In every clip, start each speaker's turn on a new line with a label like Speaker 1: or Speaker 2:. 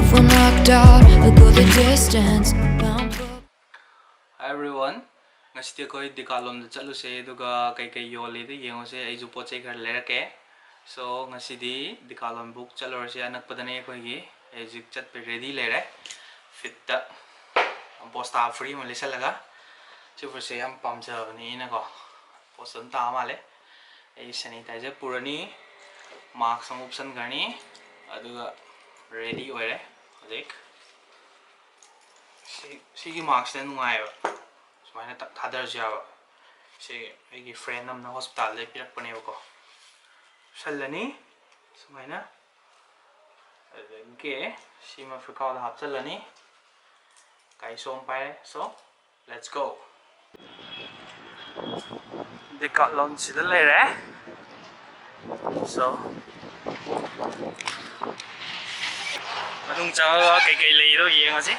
Speaker 1: if we're knocked out, we'll go the distance.
Speaker 2: Hi everyone, ngasi ko Decathlon chalu se duga kai yoli de yengo se ai ju pochai khar lerake. So ngasi di Decathlon book chalor se anak padane ko gi ai ju chat pe ready lere. Fit ta posta free ma lesa laga. Chu se am pam ja ni na ko. Posan ta ma le. Ai sanitizer purani mask sam option garni aduga ready oire. Dek Sigi marks then why so I had Java. See, I friend of the hospital, they pick Paneco. Salani, so I okay, she must recall the Hapsalani. Kaison Pire, so let's go. Decathlon later, so I don't tell later, yes.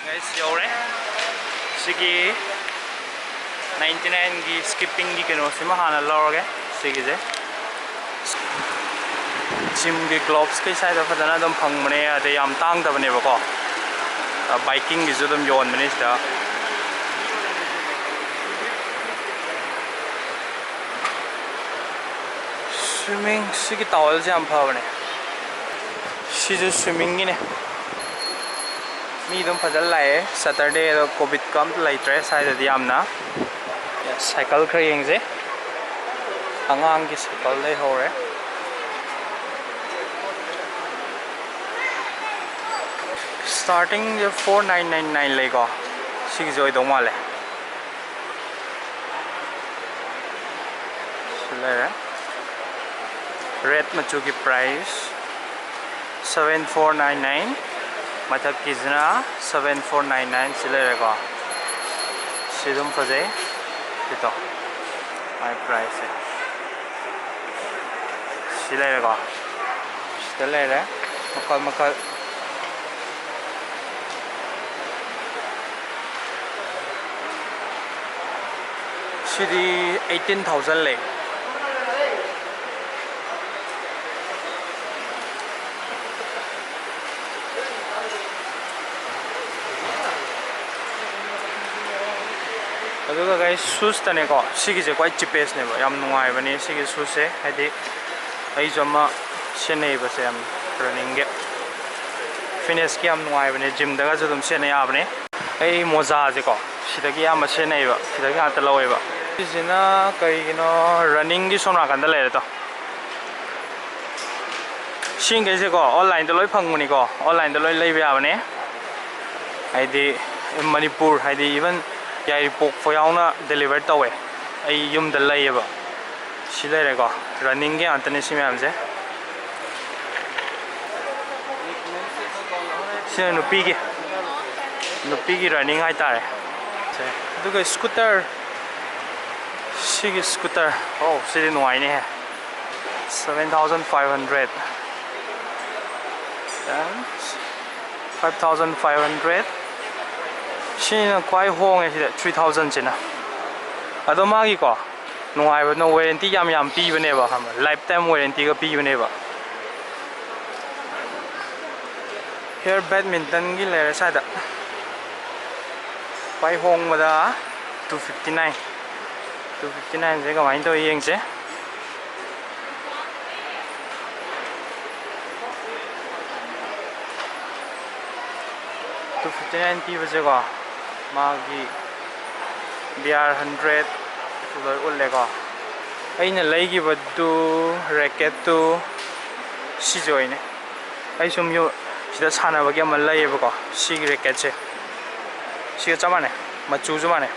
Speaker 2: Guys, yore. Sige 99 gi skipping gi keno sima hana loroge sige je gym gi gloves kai sai da fadana dam phangmane ade yam tang da bane ba ko biking gi jodam yon mane sta swimming sige towel jam pha bane si je swimming gi ne mi dum phadal lai Saturday do covid kam lai tre sai da yamna cycle khar yeng je angang ki cycle lai hore starting je 4999 lai ko sig joi do male sule red machu ki price 7499 Matak Kizna 7499 Silerego Sidum Faze Tito my price Silerego Stilere Makal Shidi 18,000 lei aduga guys shoes tane ko sigi je quite cheapest ne ba yam nuai bani sigi shoes se hadi ai jama senei ba se am running ge fitness ki am nuai bani gym daga jodum senei abne ai moja je ko sidagi am senei ba sidagi ata lawai ba sina kai gino running gi sona kan da le to sing ge je ko online da loi phangmuni ko online da loi lei ba bani ai di Manipur hai di even Yai pok foyauna delivered to way. I yum the layaba. She let it go. Running Anthony Simamze. She no piggy. No piggy running I tie. Look a scooter. She scooter. Oh, sitting wine here. 7,500. And 5,500. She's quite hong is 3,000 china. I don't mind it. No, I have no warranty. Yam pee never have lifetime warranty. Pee never. Here badminton gilera side. Quite hong with 259. 259 they go into ying se. $259 was a Magi BR 100 Ulega. I na lagi but do racket to Sijoin. I assume you she does Hana Bagam Malay Boko, she racket. She gets a money, Machu's money.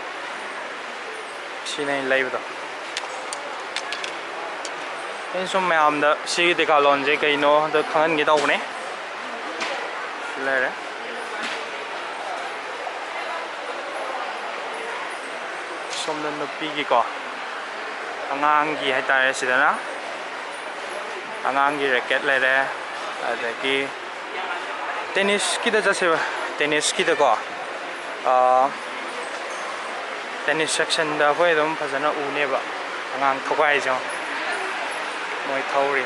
Speaker 2: She ain't live though. In some ma'am the she Decathlon Jake, know the can get over. Later. Some of the piggy go. Angangi had a resident. Angangi racket later. The tennis kid just a tennis kid go. Tennis section the way them as an uneva. Angang Togaizo. My Tori.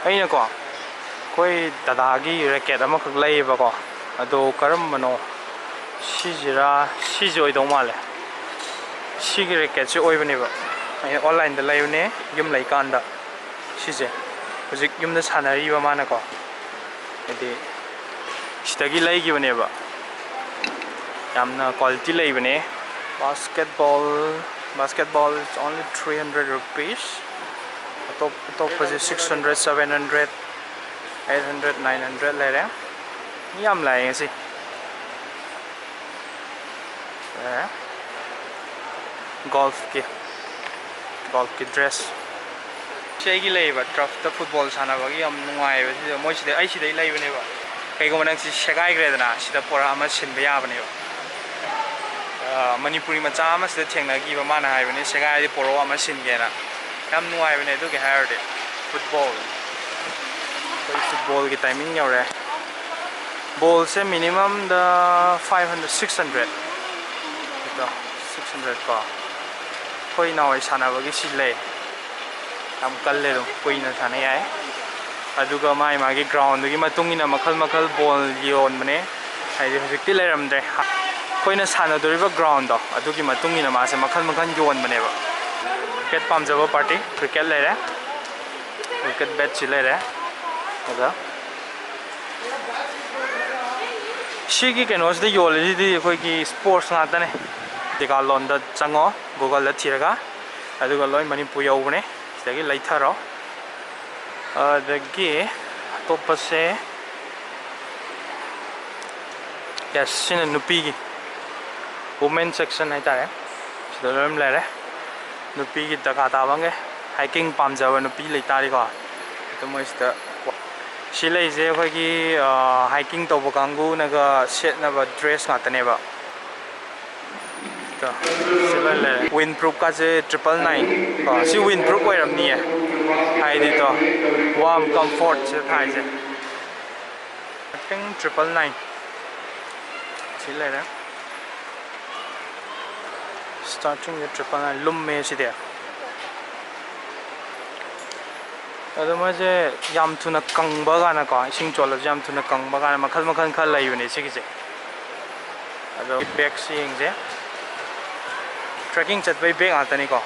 Speaker 2: ꯑꯩꯅꯀꯣ ꯑꯩꯈꯣꯏ ꯗꯗꯥꯒꯤ racket ꯑꯃꯈꯛ ꯂꯩꯌꯦꯕꯀꯣ ꯑꯗꯣ ꯀꯔꯝꯕꯅꯣ ꯁꯤꯁꯤꯔꯥ ꯁꯤꯁꯦ ꯑꯣꯏꯗꯧ ꯃꯥꯜꯂꯦ 시기 래켓ꯁꯤ 어이ꯕꯅꯦꯕ ꯑꯩ ꯑꯣꯟꯂꯥꯏꯟꯗ ꯂꯩꯕꯅꯦ ꯌꯨꯝ ꯂꯩꯀꯥꯟꯗ 시제 ꯍꯧꯖꯤꯛ ꯌꯨꯝꯗ ꯁꯥꯟꯅꯔꯤꯕ ꯃꯥꯅꯀꯣ ꯍꯥꯏꯗꯤ 시ꯗꯒꯤ ꯂꯩꯈꯤꯕꯅꯦꯕ ꯌꯥꯝꯅ ꯛ꯭ꯋꯥꯂꯤꯇꯤ ꯂꯩꯕꯅꯦ basketball is only 300 rupees ꯑꯇꯣꯞꯄꯁꯦ 600 700 800 900 ꯂꯩꯔꯦ ꯃꯤ ꯌꯥꯝ ꯂꯥꯛꯑꯦ ꯉꯁꯤ golfꯀꯤ ꯗ꯭ꯔꯦꯁ ꯁꯤꯒꯤ ꯂꯩꯕ ꯇ꯭ꯔꯐꯇ ꯐꯨꯠꯕꯣꯜ ꯁꯥꯟꯅꯕꯒꯤ ꯌꯥꯝ ꯅꯨꯡꯉꯥꯏꯕ ꯁꯤꯗ ꯃꯣꯏ ꯁꯤꯗ ꯑꯩ ꯁꯤꯗꯩ ꯂꯩꯕꯅꯦꯕ ꯀꯩꯒꯨꯝꯕ ꯅꯪ ꯁꯤ ꯁꯦꯒꯥꯏꯈ꯭ꯔꯦꯗꯅ ꯁꯤꯗ ꯄꯣꯔꯛ ꯑꯃ ꯁꯤꯟꯕ ꯌꯥꯕꯅꯦꯕ ꯃꯅꯤꯄꯨꯔꯤ ꯃꯆꯥ ꯑꯃ ꯁꯤꯗ ꯊꯦꯡꯅꯈꯤꯕ ꯃꯥꯅ ꯍꯥꯏꯕꯅꯤ ꯁꯦꯒꯥꯏꯔꯗꯤ ꯄꯣꯔꯛ ꯑꯃ ꯁꯤꯟꯒꯦꯅ ꯌꯥꯝ ꯅꯨꯡꯉꯥꯏꯕꯅꯦ ꯑꯗꯨꯒꯤ ꯍꯥꯏꯔꯗꯤ ꯐꯨꯠꯕꯣꯜ ꯑꯩꯈꯣꯏ ꯐꯨꯠꯕꯣꯜꯒꯤ ꯇꯥꯏꯃꯤꯡ ꯌꯧꯔꯦ ꯕꯣꯜꯁꯦ ꯃꯤꯅꯤꯃꯝꯗ 500 600 600 ꯀꯣ ꯑꯩꯈꯣꯏ ꯅꯍꯥꯟꯋꯥꯏ ꯁꯥꯟꯅꯕꯒꯤ ꯁꯤ ꯂꯩ ꯌꯥꯝ ꯀꯜꯂꯦ ꯑꯗꯨꯝ ꯀꯨꯏꯅ ꯁꯥꯟꯅ ꯌꯥꯏ ꯑꯗꯨꯒ ꯃꯥꯒꯤ ꯒ꯭ꯔꯥꯎꯟꯗꯨꯒꯤ ꯃꯇꯨꯡ ꯏꯟꯅ ꯃꯈꯜ ꯃꯈꯜ ꯕꯣꯜ ꯌꯣꯟꯕꯅꯦ ꯍꯥꯏꯗꯤ ꯍꯧꯖꯤꯛꯇꯤ ꯂꯩꯔꯝꯗ꯭ꯔꯦ ꯑꯩꯈꯣꯏꯅ ꯁꯥꯟꯅꯗꯣꯔꯤꯕ ꯒ꯭ꯔꯥꯎꯟꯗꯣ ꯑꯗꯨꯒꯤ ꯃꯇꯨꯡ ꯏꯟꯅ ꯃꯥꯁꯦ ꯃꯈꯜ ꯃꯈꯜ ꯌꯣꯟꯕꯅꯦꯕ ꯀ꯭ꯔꯤꯀꯦꯠ ꯄꯥꯝꯖꯕ ꯄꯥꯔꯇꯤ ꯀ꯭ꯔꯤꯀꯦꯠ ꯂꯩꯔꯦ ꯀ꯭ꯔꯤꯀꯦꯠ ꯕꯦꯠꯁꯤ ꯂꯩꯔꯦ ꯑꯗꯨꯒ 시기 ꯀꯩꯅꯣꯁꯤꯗ ꯌꯣꯜꯂꯤꯁꯤꯗꯤ ꯑꯩꯈꯣꯏꯒꯤ ꯁ꯭ꯄꯣꯔꯠꯁ ꯉꯥꯛꯇꯅꯦ ꯗꯤꯀꯥꯂꯣꯟꯗ ꯆꯪꯉꯣ ꯒꯨꯒꯜꯗ ꯊꯤꯔꯒ ꯑꯗꯨꯒ ꯂꯣꯏ ꯃꯅꯤꯄꯨꯔ ꯌꯧꯕꯅꯦ ꯁꯤꯗꯒꯤ ꯂꯩꯊꯔꯣ ꯑꯗꯒꯤ ꯑꯇꯣꯞꯄꯁꯦ ꯌꯦꯁ ꯁꯤꯅ ꯅꯨꯄꯤꯒꯤ ꯋꯨꯃꯦꯟ ꯁꯦꯛꯁꯟ ꯍꯥꯏꯇꯥꯔꯦ ꯁꯤꯗ ꯂꯣꯏ ꯂꯩꯔꯦ ꯅꯨꯄꯤꯒꯤ ꯗꯔꯀꯥꯔ ꯇꯥꯕꯉꯩ ꯍꯥꯏꯀꯤꯡ ꯄꯥꯝꯖꯕ ꯅꯨꯄꯤ ꯂꯩꯇꯥꯔꯤꯀꯣ ꯑꯗꯨ ꯃꯣꯏꯁꯤꯗ ꯁꯤ ꯂꯩꯁꯦ ꯑꯩꯈꯣꯏꯒꯤ ꯍꯥꯏꯀꯤꯡ ꯇꯧꯕ ꯀꯥꯡꯕꯨꯅꯒ ꯁꯦꯠꯅꯕ ꯗ꯭ꯔꯦꯁ ꯉꯥꯛꯇꯅꯦꯕ ꯁꯤ ꯂꯣꯏ ꯂꯩꯔꯦ ꯋꯤꯟ ꯄ꯭ꯔꯨꯞꯀꯁꯦ 999 ꯀꯣ ꯁꯤ ꯋꯤꯟ ꯄ꯭ꯔꯨꯞ ꯑꯣꯏꯔꯝꯅꯤꯌꯦ ꯍꯥꯏꯗꯤꯗꯣ ꯋꯥꯔꯝ ꯀꯝꯐꯣꯔꯠ ꯁꯤꯗ ꯊꯥꯏꯁꯦ ꯍꯥꯏꯀꯤꯡ 999 ꯁꯤ ꯂꯩꯔꯦ 스타팅ꯗ 999 ꯂꯨꯝꯃꯦ ꯁꯤꯗꯤ ꯑꯗꯣ ꯃꯣꯏꯁꯦ ꯌꯥꯝ ꯊꯨꯅ ꯀꯪꯕ ꯀꯥꯟꯗꯀꯣ ꯏꯁꯤꯡ ꯆꯣꯠꯂꯁꯨ ꯌꯥꯝ ꯊꯨꯅ ꯀꯪꯕ ꯀꯥꯟꯗ ꯃꯈꯜ ꯃꯈꯜ ꯈꯔ ꯂꯩꯕꯅꯦ ꯁꯤꯒꯤꯁꯦ ꯑꯗꯣ ꯕꯦꯒꯁꯤ ꯌꯦꯡꯁꯦ ꯇ꯭ꯔꯦꯛꯀꯤꯡ ꯆꯠꯄꯩ ꯕꯦꯒ ꯉꯥꯛꯇꯅꯤꯀꯣ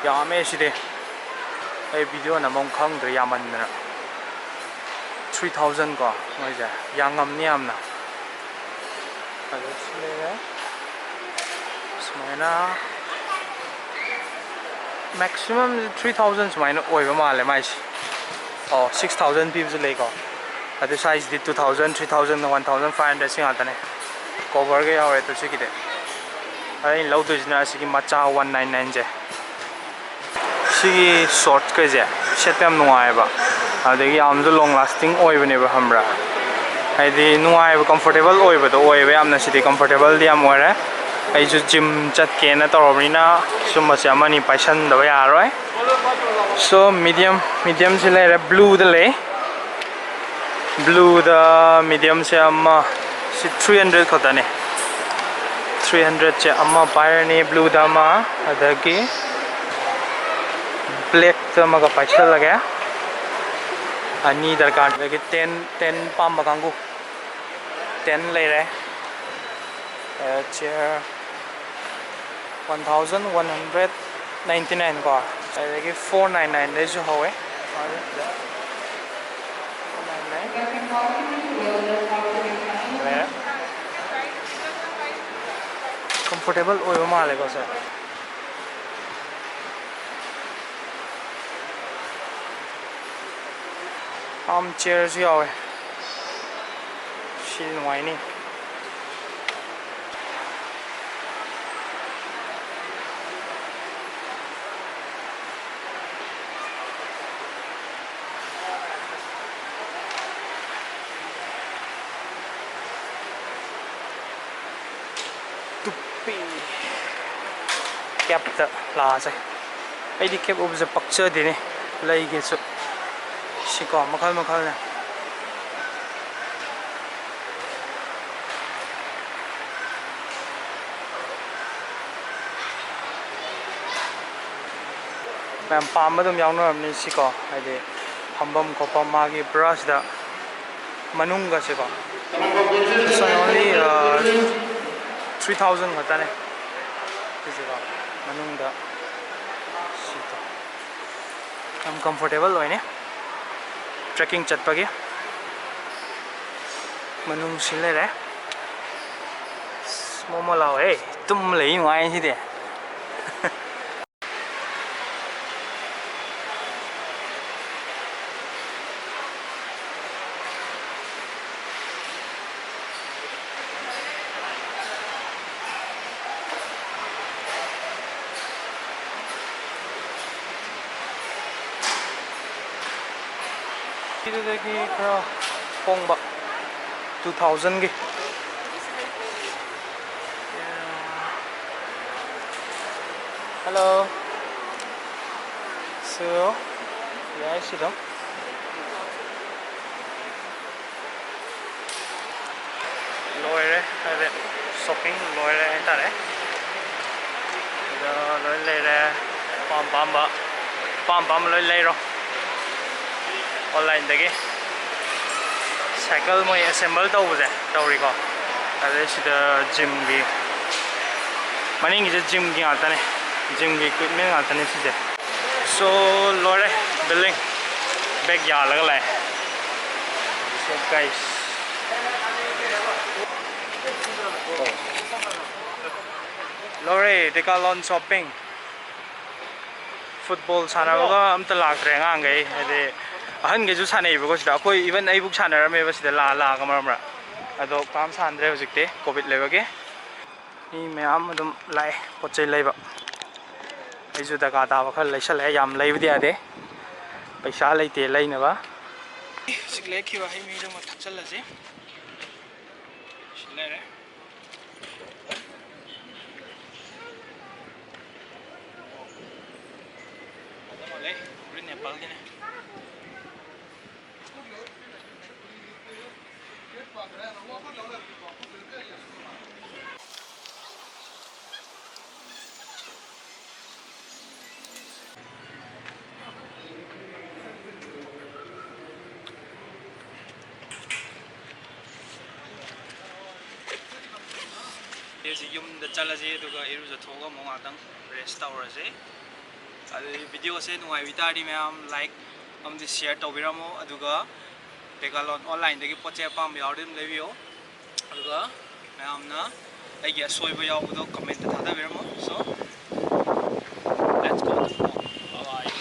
Speaker 2: ꯌꯥꯝꯃꯦ ꯁꯤꯗꯤ ꯑꯩ ꯚꯤꯗꯤꯑꯣ ꯅꯝꯐꯝ ꯈꯪꯗ꯭ꯔꯦ ꯌꯥꯝꯃꯟꯗꯅ 3000 ꯀꯣ ꯃꯣꯏꯁꯦ ꯌꯥꯉꯝꯅꯤ ꯌꯥꯝꯅ ꯑꯗꯨ ꯁꯤ ꯂꯩꯔꯦ ꯁꯨꯃꯥꯏꯅ ꯃꯦꯛꯁꯤꯃꯝ 3000 ꯁꯨꯃꯥꯏꯅ ꯑꯣꯏꯕ ꯃꯥꯜꯂꯦ ꯃꯥꯏꯁꯦ 6000 ꯄꯤꯕꯁꯨ ꯂꯩꯀꯣ ꯑꯗꯨ ꯁꯥꯏꯖꯗꯤ 2000 3000 1500 ꯁꯤ ꯉꯥꯛꯇꯅꯦ ꯀꯣꯚꯔꯒ ꯌꯥꯎꯔꯦ ꯑꯗꯨ ꯁꯤꯒꯤꯗꯤ ꯑꯩꯅ ꯂꯧꯗꯣꯏꯁꯤꯅ ꯑꯁꯤꯒꯤ ꯃꯆꯥ 199ꯁꯦ ꯁꯤꯒꯤ ꯁꯣꯔꯠꯀꯩꯁꯦ ꯁꯦꯠꯄ ꯌꯥꯝ ꯅꯨꯡꯉꯥꯏꯑꯕ ꯑꯗꯒꯤ ꯌꯥꯝꯅꯁꯨ ꯂꯣꯡ ꯂꯥꯁꯇꯤꯡ ꯑꯣꯏꯕꯅꯦꯕ ꯈꯪꯕ꯭ꯔꯥ ꯍꯥꯏꯗꯤ ꯅꯨꯡꯉꯥꯏꯕ ꯀꯝꯐꯣꯔꯇꯦꯕꯜ ꯑꯣꯏꯕꯗꯣ ꯑꯣꯏꯌꯦꯕ ꯌꯥꯝꯅ ꯁꯤꯗꯤ ꯀꯝꯐꯣꯔꯇꯦꯕꯜꯗꯤ ꯌꯥꯝ ꯑꯣꯏꯔꯦ ꯑꯩꯁꯨ ꯖꯤꯝ ꯆꯠꯀꯦꯅ ꯇꯧꯔꯕꯅꯤꯅ ꯁꯨꯝꯕꯁꯦ ꯑꯃꯅꯤ ꯄꯥꯏꯁꯟꯗꯕ ꯌꯥꯔꯔꯣꯏ ꯁꯣ ꯃꯤꯗꯤꯌꯝꯁꯤ ꯂꯩꯔꯦ ꯕ꯭ꯂꯨꯗ ꯂꯩ ꯕ꯭ꯂꯨꯗ ꯃꯤꯗꯤꯌꯝꯁꯦ ꯑꯃ ꯁꯤ 300 ꯈꯛꯇꯅꯦ 300ꯁꯦ ꯑꯃ ꯄꯥꯏꯔꯅꯤ ꯕ꯭ꯂꯨꯗ ꯑꯃ ꯑꯗꯒꯤ ꯕ꯭ꯂꯦꯛꯇ ꯑꯃꯒ ꯄꯥꯏꯁꯜꯂꯒꯦ ꯑꯅꯤ ꯗꯔꯀꯥꯔ ꯑꯗꯒꯤ 10 ꯄꯥꯝꯕ ꯀꯥꯡꯕꯨ 10 ꯂꯩꯔꯦ ꯆꯤꯌꯔ 1199 ꯀꯣ ꯑꯗꯒꯤ 499 ꯗꯩꯁꯨ ꯍꯧꯋꯦ 499 ꯂꯩꯔꯦ ꯀꯝꯐꯣꯔꯇꯦꯕꯜ ꯑꯣꯏꯕ ꯃꯥꯜꯂꯦꯀꯣ ꯁꯦ ꯑꯥꯔꯝ ꯆꯤꯌꯔꯁꯨ ꯌꯥꯎꯋꯦ ꯁꯤ ꯅꯨꯡꯉꯥꯏꯅꯤ ꯇꯨꯞꯄꯤ ꯀꯦꯞꯇ ꯂꯥꯛꯑꯁꯦ ꯑꯩꯗꯤ ꯀꯦꯞ ꯎꯕꯁꯦ ꯄꯛꯆꯗꯦꯅꯦ ꯂꯩꯒꯦꯁꯨ ꯁꯤꯀꯣ ꯃꯈꯜ ꯃꯈꯜꯅꯦ ꯃꯌꯥꯝ ꯄꯥꯝꯕ ꯑꯗꯨꯝ ꯌꯥꯎꯅꯔꯕꯅꯤ ꯁꯤꯀꯣ ꯍꯥꯏꯗꯤ ꯐꯝꯐꯝ ꯈꯣꯠꯐꯝ ꯃꯥꯒꯤ ꯕ꯭ꯔꯁꯗ ꯃꯅꯨꯡꯒꯁꯦꯀꯣ only 3,000 ꯈꯛꯇꯅꯦ ꯁꯤꯁꯦꯀꯣ ꯃꯅꯨꯡꯗ ꯁꯤꯇꯣ ꯌꯥꯝ ꯀꯝꯐꯣꯔꯇꯦꯕꯜ ꯑꯣꯏꯅꯤ ꯇ꯭ꯔꯦꯛꯀꯤꯡ ꯆꯠꯄꯒꯤ ꯃꯅꯨꯡ ꯁꯤ ꯂꯩꯔꯦ ꯃꯣꯃꯣ ꯂꯥꯎꯍꯦ ꯇꯨꯝ ꯂꯩ ꯅꯨꯡꯉꯥꯏ ꯁꯤꯗꯤ 이들에게 그런 뽕바 2,000개. Hello. So, yeah, I see them. Loire, ada shopping loire enter hai. Ida loire le re, pam loire le ro. Online dagi cycle moi assemble tawuse tawriko ade sida gym gi maning gi gym gi atane gym gi equipment atane side so lore building bag ya laga lai so guys lore Decathlon shopping football sanabaga amta lakre ngangai ade ahun ge ju sanai bego sida koi even ai buk sanar me basida la kamara ado kam sandre hojikte covid lebage ni meyam adum lai pochai leiba ai ju daga da ba khal leisal yam leibdi ade paisa leite leinaba sikle khiwa hai mi dum thachal ase silare adamale rin nepal gine This yum the chalaje to go iru the thoga mongatang rest hours video se nuai vitari ma'am like the share tawiramo aduga Decathlon online dagi poche pam yawdim levio aduga ma'am na ai ge soiba yawdo comment ta da biramo so let's go bye bye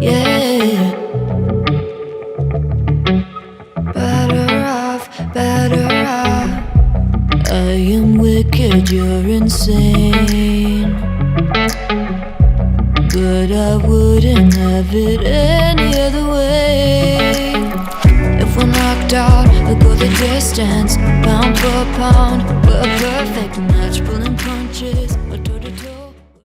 Speaker 1: Yeah, better off. I am wicked, you're insane. But I wouldn't have it any other way. If we're knocked out, we'll go the distance. Pound for pound, we're a perfect match, pulling punches.